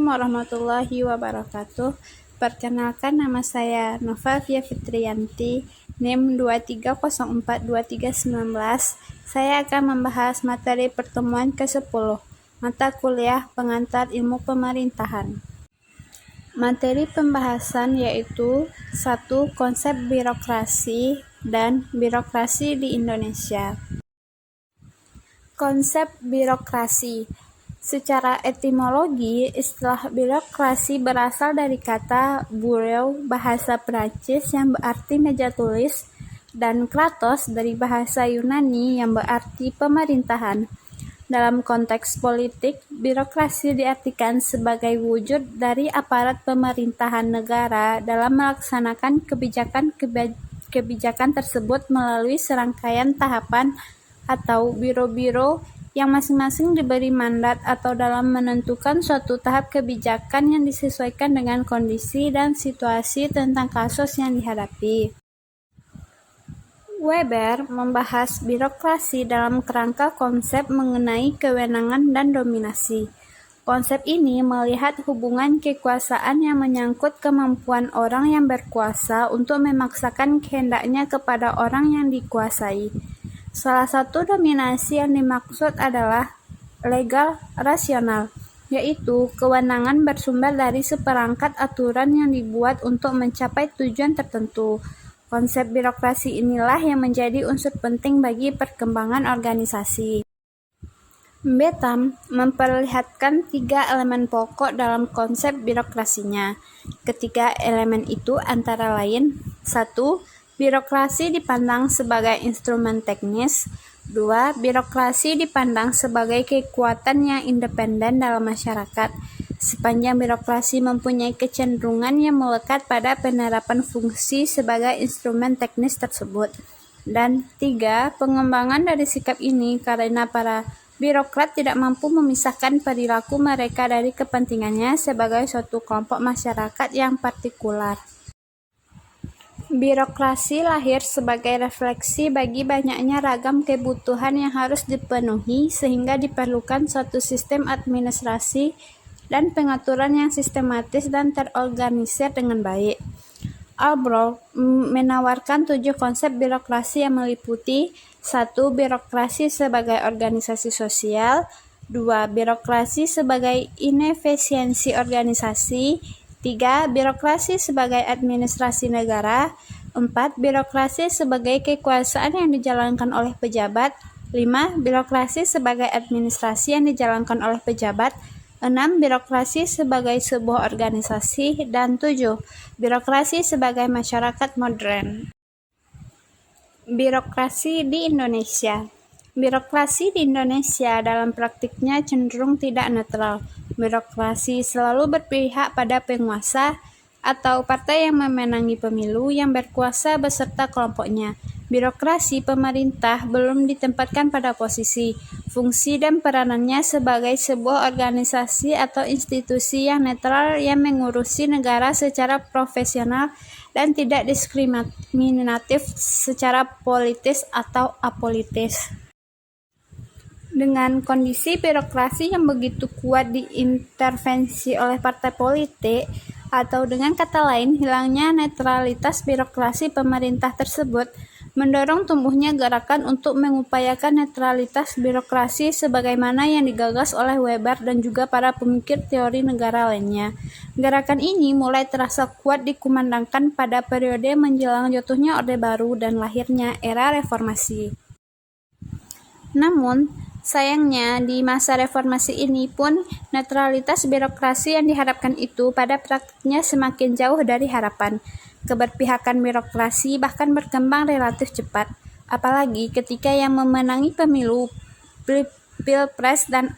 Assalamualaikum warahmatullahi wabarakatuh. Perkenalkan, nama saya Nova Fia Fitriyanti, NIM 23042319. Saya akan membahas materi pertemuan ke-10, mata kuliah pengantar ilmu pemerintahan. Materi pembahasan yaitu 1. Konsep birokrasi dan birokrasi di Indonesia. Konsep birokrasi. Secara etimologi, istilah birokrasi berasal dari kata bureau bahasa Prancis yang berarti meja tulis dan kratos dari bahasa Yunani yang berarti pemerintahan. Dalam konteks politik, birokrasi diartikan sebagai wujud dari aparat pemerintahan negara dalam melaksanakan kebijakan tersebut melalui serangkaian tahapan atau biro-biro yang masing-masing diberi mandat atau dalam menentukan suatu tahap kebijakan yang disesuaikan dengan kondisi dan situasi tentang kasus yang dihadapi. Weber membahas birokrasi dalam kerangka konsep mengenai kewenangan dan dominasi. Konsep ini melihat hubungan kekuasaan yang menyangkut kemampuan orang yang berkuasa untuk memaksakan kehendaknya kepada orang yang dikuasai. Salah satu dominasi yang dimaksud adalah legal rasional, yaitu kewenangan bersumber dari seperangkat aturan yang dibuat untuk mencapai tujuan tertentu. Konsep birokrasi inilah yang menjadi unsur penting bagi perkembangan organisasi. Bentham memperlihatkan 3 elemen pokok dalam konsep birokrasinya. Ketiga elemen itu antara lain: 1. Birokrasi dipandang sebagai instrumen teknis. 2. Birokrasi dipandang sebagai kekuatan yang independen dalam masyarakat. Sepanjang birokrasi mempunyai kecenderungan yang melekat pada penerapan fungsi sebagai instrumen teknis tersebut. Dan 3. Pengembangan dari sikap ini karena para birokrat tidak mampu memisahkan perilaku mereka dari kepentingannya sebagai suatu kelompok masyarakat yang partikular. Birokrasi lahir sebagai refleksi bagi banyaknya ragam kebutuhan yang harus dipenuhi sehingga diperlukan suatu sistem administrasi dan pengaturan yang sistematis dan terorganisir dengan baik. Albrook menawarkan 7 konsep birokrasi yang meliputi: 1. Birokrasi sebagai organisasi sosial. 2. Birokrasi sebagai inefisiensi organisasi. 3. Birokrasi sebagai administrasi negara. 4. Birokrasi sebagai kekuasaan yang dijalankan oleh pejabat. 5. Birokrasi sebagai administrasi yang dijalankan oleh pejabat. 6. Birokrasi sebagai sebuah organisasi. Dan 7. Birokrasi sebagai masyarakat modern. Birokrasi di Indonesia. Birokrasi di Indonesia dalam praktiknya cenderung tidak netral. Birokrasi selalu berpihak pada penguasa atau partai yang memenangi pemilu yang berkuasa beserta kelompoknya. Birokrasi pemerintah belum ditempatkan pada posisi, fungsi dan peranannya sebagai sebuah organisasi atau institusi yang netral yang mengurusi negara secara profesional dan tidak diskriminatif secara politis atau apolitis. Dengan kondisi birokrasi yang begitu kuat diintervensi oleh partai politik, atau dengan kata lain hilangnya netralitas birokrasi pemerintah tersebut, mendorong tumbuhnya gerakan untuk mengupayakan netralitas birokrasi sebagaimana yang digagas oleh Weber dan juga para pemikir teori negara lainnya. Gerakan ini mulai terasa kuat dikumandangkan pada periode menjelang jatuhnya Orde Baru dan lahirnya era reformasi. Namun, sayangnya di masa reformasi ini pun netralitas birokrasi yang diharapkan itu pada praktiknya semakin jauh dari harapan. Keberpihakan birokrasi bahkan berkembang relatif cepat, apalagi ketika yang memenangi pemilu, pilpres dan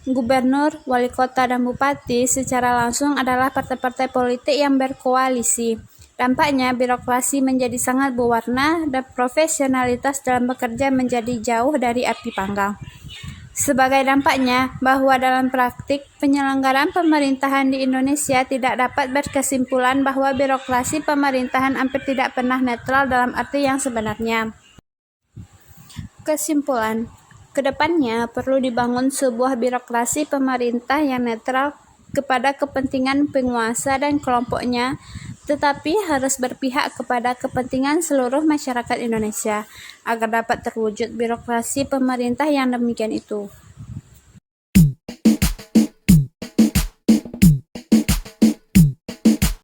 gubernur, wali kota dan bupati secara langsung adalah partai-partai politik yang berkoalisi. Dampaknya birokrasi menjadi sangat berwarna dan profesionalitas dalam bekerja menjadi jauh dari api panggang. Sebagai dampaknya, bahwa dalam praktik penyelenggaraan pemerintahan di Indonesia tidak dapat berkesimpulan bahwa birokrasi pemerintahan hampir tidak pernah netral dalam arti yang sebenarnya. Kesimpulan, kedepannya perlu dibangun sebuah birokrasi pemerintah yang netral kepada kepentingan penguasa dan kelompoknya, tetapi harus berpihak kepada kepentingan seluruh masyarakat Indonesia agar dapat terwujud birokrasi pemerintah yang demikian itu.